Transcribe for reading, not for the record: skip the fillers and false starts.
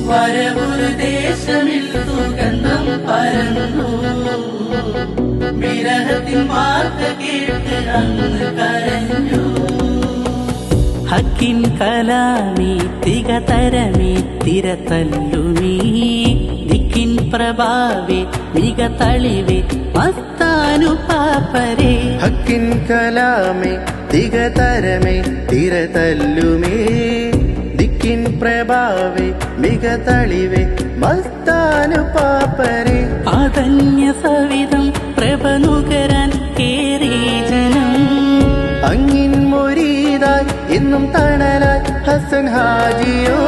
വരവൊരു ദേശമിൽ സുഗന്ധം പരന്നു. വിരഹത്തിൻ വാർത്ത കേട്ട് അന്ന് കരഞ്ഞു. ഹക്കിൻ കലാമി തികതരമേ തിരതല്ലുമീ ദിക്കിൻ പ്രഭാവേ മിക തളിവേ മസ്താനു പാപ്പരേ. ഹക്കിൻ കലാമേ തികതരമേ തിരതല്ലുമേ ദിക്കിൻ പ്രഭാവേ മിക തളിവേ മസ്താനു പാപ്പരേ. അതന്യ സവിധം പ്രഭനുകരാൻ കേറി ജനം. അങ്ങിൻ മൊരീതായി എന്നും തണലായി ഹസൻ ഹാജിയോ.